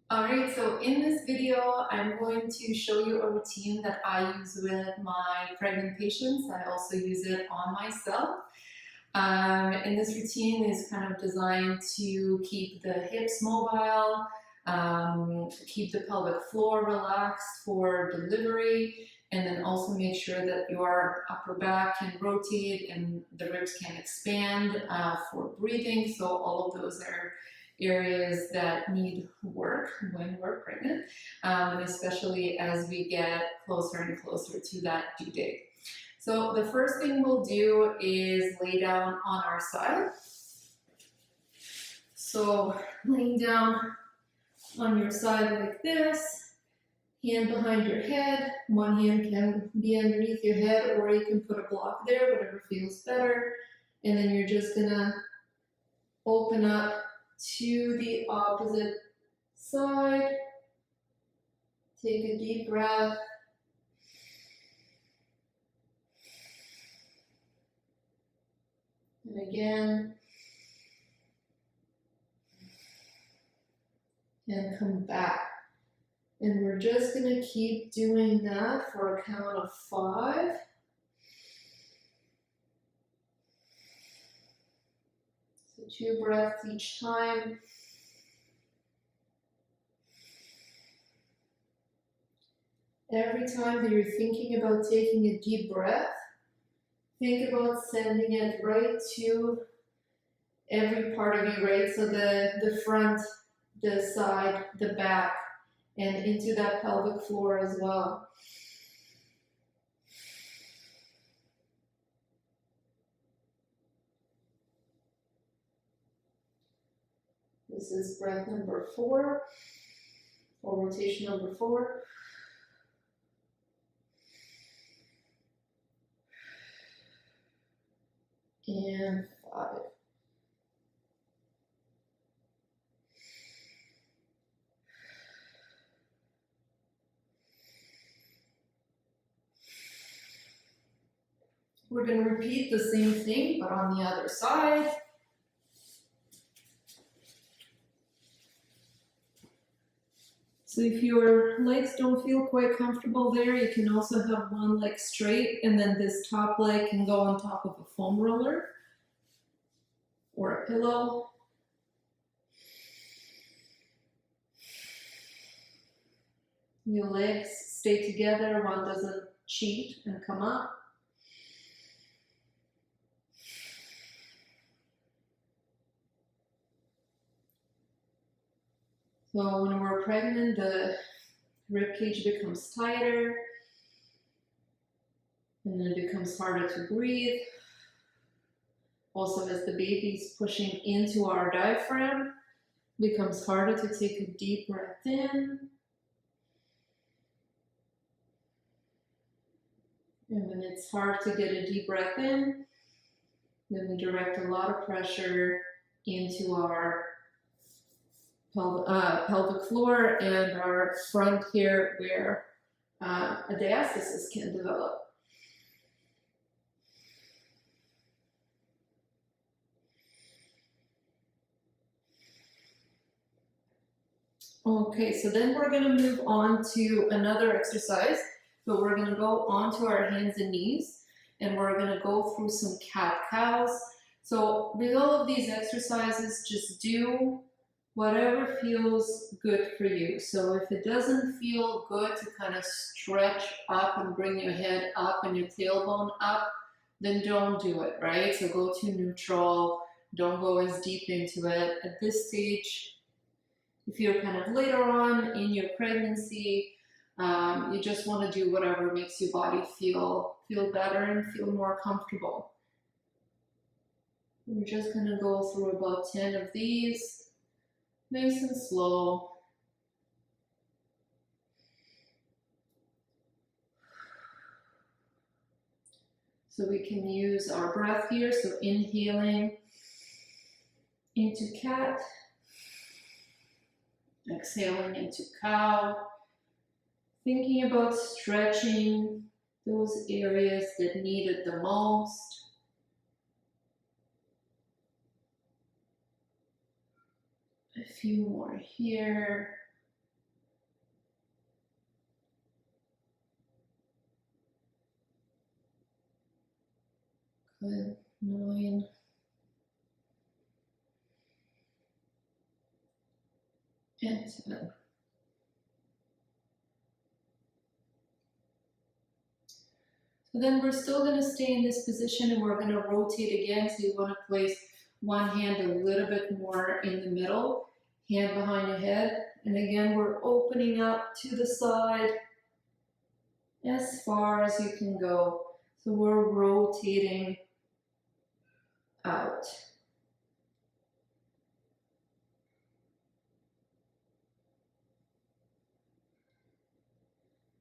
Alright, so in this video, I'm going to show you a routine that I use with my pregnant patients. I also use it on myself. And this routine is kind of designed to keep the hips mobile, keep the pelvic floor relaxed for delivery, and then also make sure that your upper back can rotate and the ribs can expand for breathing. So all of those are areas that need work when we're pregnant, and especially as we get closer and closer to that due date. So the first thing we'll do is lay down on our side. So laying down on your side like this, hand behind your head. One hand can be underneath your head, or you can put a block there, whatever feels better. And then you're just gonna open up to the opposite side. Take a deep breath. And again. And come back. And we're just going to keep doing that for a count of 5. So 2 breaths each time. Every time that you're thinking about taking a deep breath, think about sending it right to every part of you, right? So the front, the side, the back, and into that pelvic floor as well. This is breath number 4, or rotation number 4. And 5. We're going to repeat the same thing, but on the other side. So if your legs don't feel quite comfortable there, you can also have one leg straight, and then this top leg can go on top of a foam roller or a pillow. Your legs stay together, one doesn't cheat and come up. So when we're pregnant, the rib cage becomes tighter, and then it becomes harder to breathe. Also, as the baby's pushing into our diaphragm, it becomes harder to take a deep breath in. And when it's hard to get a deep breath in, then we direct a lot of pressure into our pelvic floor and our front here, where a diastasis can develop. Okay, so then we're going to move on to another exercise, but we're going to go onto our hands and knees, and we're going to go through some cat-cows. So with all of these exercises, just do whatever feels good for you. So if it doesn't feel good to kind of stretch up and bring your head up and your tailbone up, then don't do it, right? So go to neutral, don't go as deep into it. At this stage, if you're kind of later on in your pregnancy, you just want to do whatever makes your body feel better and feel more comfortable. We're just going to go through about 10 of these. Nice and slow. So we can use our breath here. So inhaling into cat, exhaling into cow, thinking about stretching those areas that need it the most. A few more here. Good. 9. And 10. So then we're still going to stay in this position and we're going to rotate again. So you want to place one hand a little bit more in the middle, hand behind your head. And again, we're opening up to the side as far as you can go. So we're rotating out.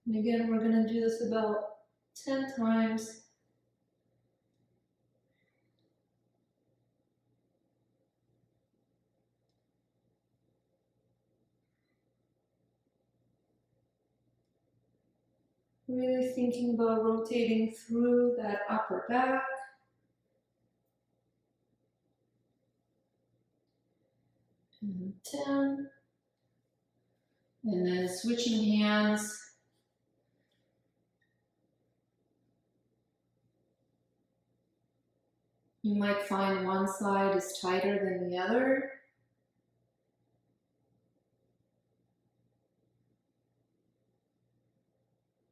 And again, we're going to do this about 10 times. Really thinking about rotating through that upper back. And 10. And then switching hands. You might find one side is tighter than the other.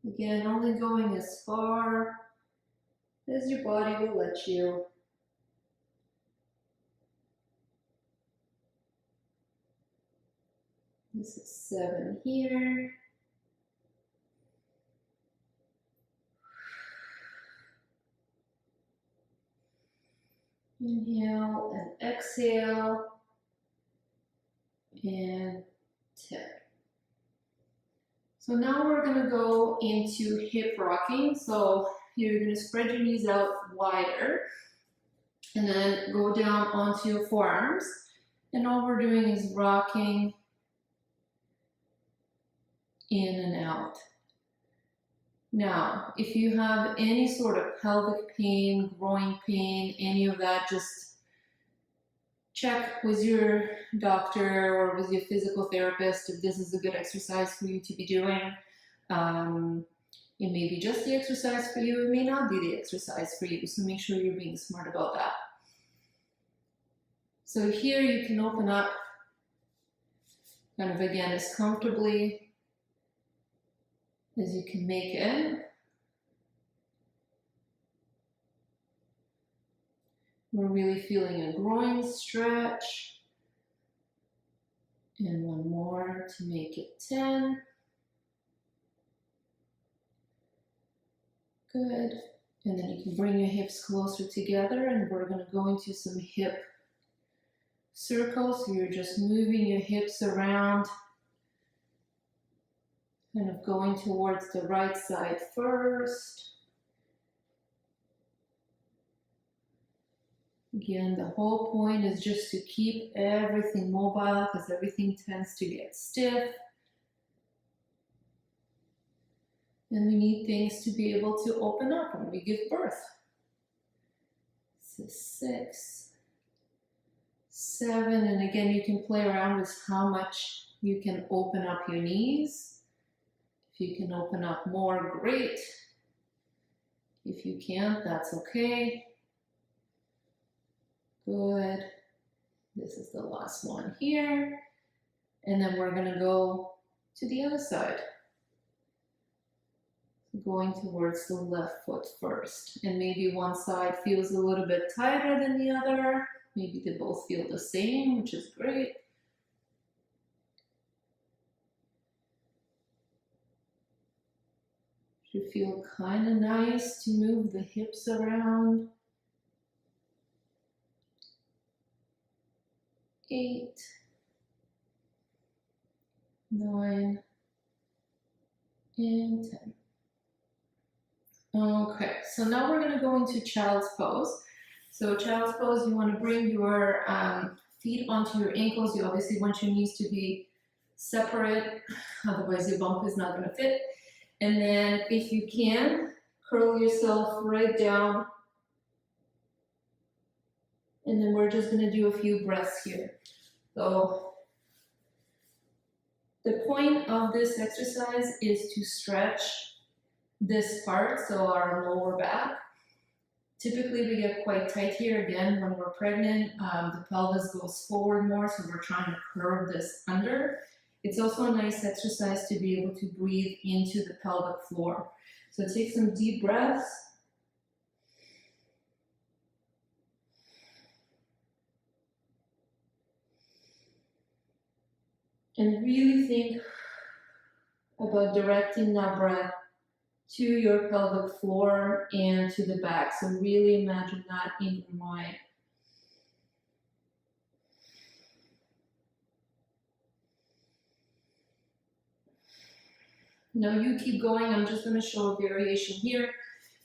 Again, only going as far as your body will let you. This is 7 here. Inhale and exhale. And 10. So now we're going to go into hip rocking. So you're going to spread your knees out wider and then go down onto your forearms. And all we're doing is rocking in and out. Now, if you have any sort of pelvic pain, groin pain, any of that, just check with your doctor or with your physical therapist if this is a good exercise for you to be doing. It may be just the exercise for you, it may not be the exercise for you, so make sure you're being smart about that. So here you can open up kind of again as comfortably as you can make it. We're really feeling a groin stretch. And one more to make it 10. Good. And then you can bring your hips closer together and we're going to go into some hip circles. So you're just moving your hips around, kind of going towards the right side first. Again, the whole point is just to keep everything mobile because everything tends to get stiff. And we need things to be able to open up when we give birth. This is 6, 7, and again, you can play around with how much you can open up your knees. If you can open up more, great. If you can't, that's okay. Good. This is the last one here. And then we're going to go to the other side. Going towards the left foot first. And maybe one side feels a little bit tighter than the other. Maybe they both feel the same, which is great. Should feel kind of nice to move the hips around. 8, 9, and 10. Okay, so now we're going to go into child's pose. So child's pose, you want to bring your feet onto your ankles. You obviously want your knees to be separate, otherwise your bump is not going to fit. And then if you can, curl yourself right down. And then we're just going to do a few breaths here. So the point of this exercise is to stretch this part, so our lower back, Typically we get quite tight here. Again, when we're pregnant, the pelvis goes forward more, so we're trying to curve this under. It's also a nice exercise to be able to breathe into the pelvic floor. So take some deep breaths. And really think about directing that breath to your pelvic floor and to the back. So really imagine that in your mind. Now you keep going. I'm just going to show a variation here.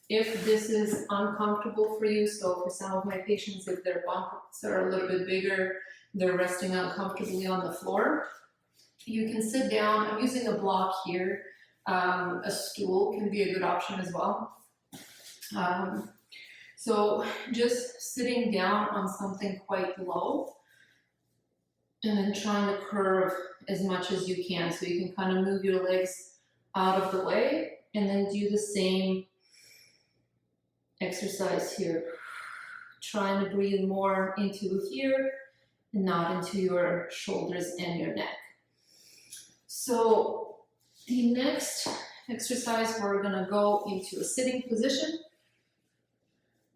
If this is uncomfortable for you, so for some of my patients, if their bumps are a little bit bigger, they're resting uncomfortably on the floor, you can sit down. I'm using a block here. A stool can be a good option as well. So just sitting down on something quite low and then trying to curve as much as you can. So you can kind of move your legs out of the way and then do the same exercise here. Trying to breathe more into here and not into your shoulders and your neck. So the next exercise, we're gonna go into a sitting position.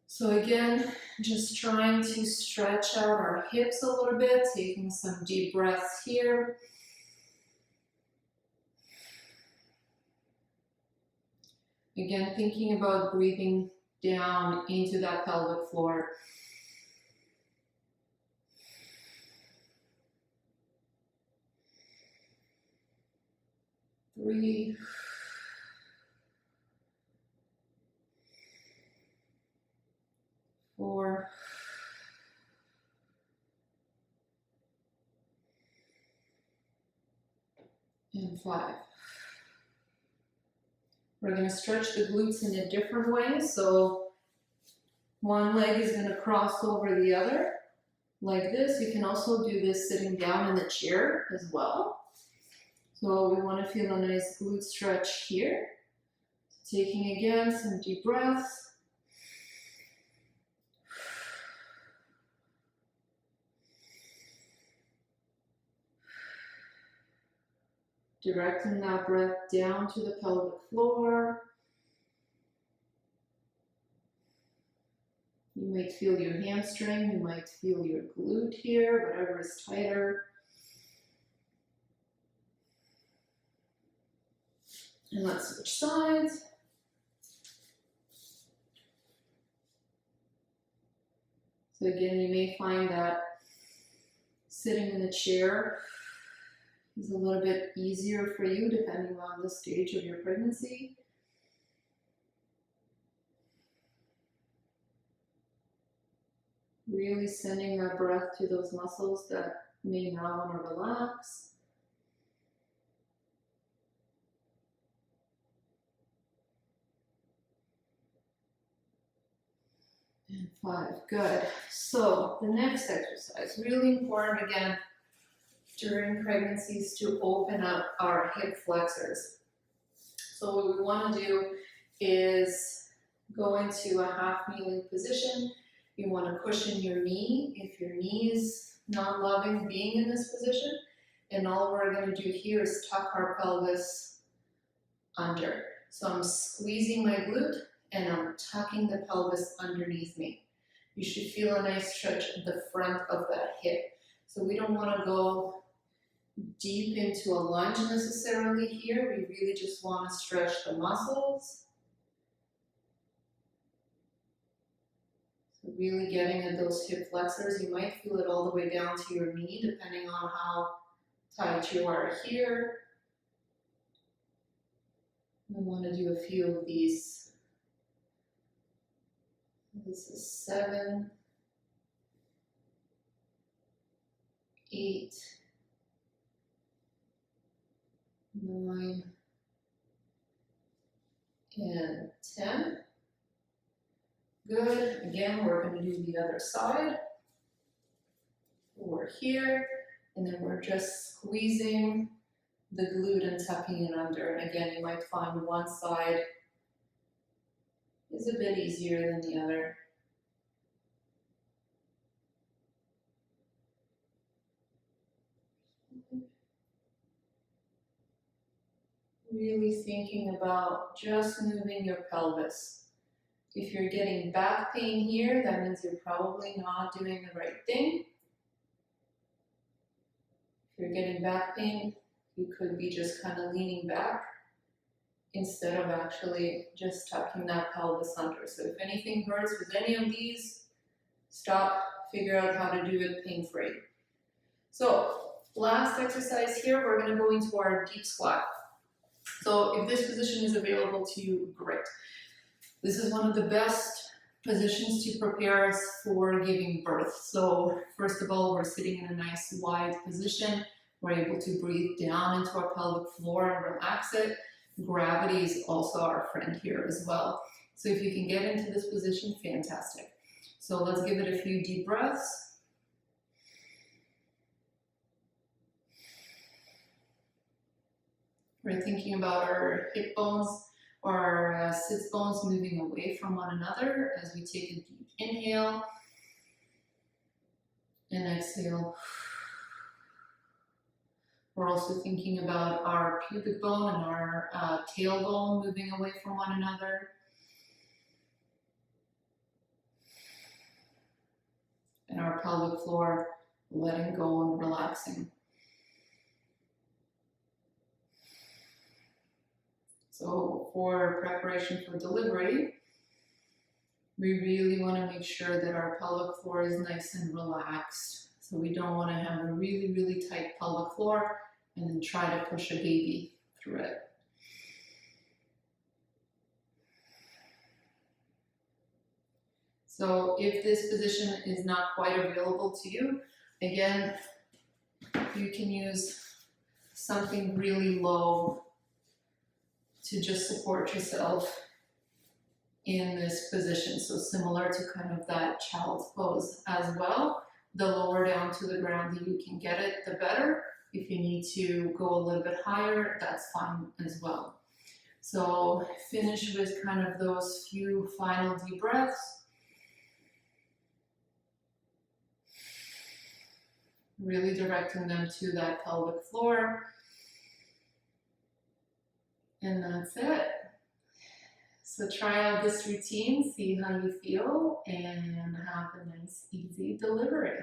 So again, just trying to stretch out our hips a little bit, taking some deep breaths here. Again, thinking about breathing down into that pelvic floor. Three. 4. And 5. We're going to stretch the glutes in a different way. So one leg is going to cross over the other like this. You can also do this sitting down in the chair as well. So we want to feel a nice glute stretch here. Taking again some deep breaths. Directing that breath down to the pelvic floor. You might feel your hamstring, you might feel your glute here, whatever is tighter. And let's switch sides. So again, you may find that sitting in the chair is a little bit easier for you depending on the stage of your pregnancy. Really sending that breath to those muscles that may now want to relax. And 5, good. So the next exercise, really important again, during pregnancies to open up our hip flexors. So what we want to do is go into a half kneeling position. You want to cushion your knee if your knee is not loving being in this position. And all we're going to do here is tuck our pelvis under. So I'm squeezing my glute and I'm tucking the pelvis underneath me. You should feel a nice stretch at the front of that hip. So we don't want to go deep into a lunge necessarily here. We really just want to stretch the muscles. So really getting at those hip flexors. You might feel it all the way down to your knee depending on how tight you are here. We want to do a few of these. This is 7, 8, 9, and 10. Good. Again, we're going to do the other side. We're here, and then we're just squeezing the glute and tucking it under. And again, you might find one side is a bit easier than the other. Really thinking about just moving your pelvis. If you're getting back pain here, that means you're probably not doing the right thing. If you're getting back pain, you could be just kind of leaning back instead of actually just tucking that pelvis under. So if anything hurts with any of these, stop, figure out how to do it pain-free. So last exercise here, we're going to go into our deep squat. So if this position is available to you, great. This is one of the best positions to prepare us for giving birth. So first of all, we're sitting in a nice wide position. We're able to breathe down into our pelvic floor and relax it. Gravity is also our friend here as well. So if you can get into this position, fantastic. So let's give it a few deep breaths. We're thinking about our hip bones or our sits bones moving away from one another as we take a deep inhale and exhale. We're also thinking about our pubic bone and our tailbone moving away from one another. And our pelvic floor letting go and relaxing. So for preparation for delivery, we really want to make sure that our pelvic floor is nice and relaxed. So we don't want to have a really, really tight pelvic floor and then try to push a baby through it. So if this position is not quite available to you, again, you can use something really low to just support yourself in this position. So similar to kind of that child's pose as well. The lower down to the ground that you can get it, the better. If you need to go a little bit higher, that's fine as well. So finish with kind of those few final deep breaths. Really directing them to that pelvic floor. And that's it. So try out this routine, see how you feel, and have a nice, easy delivery.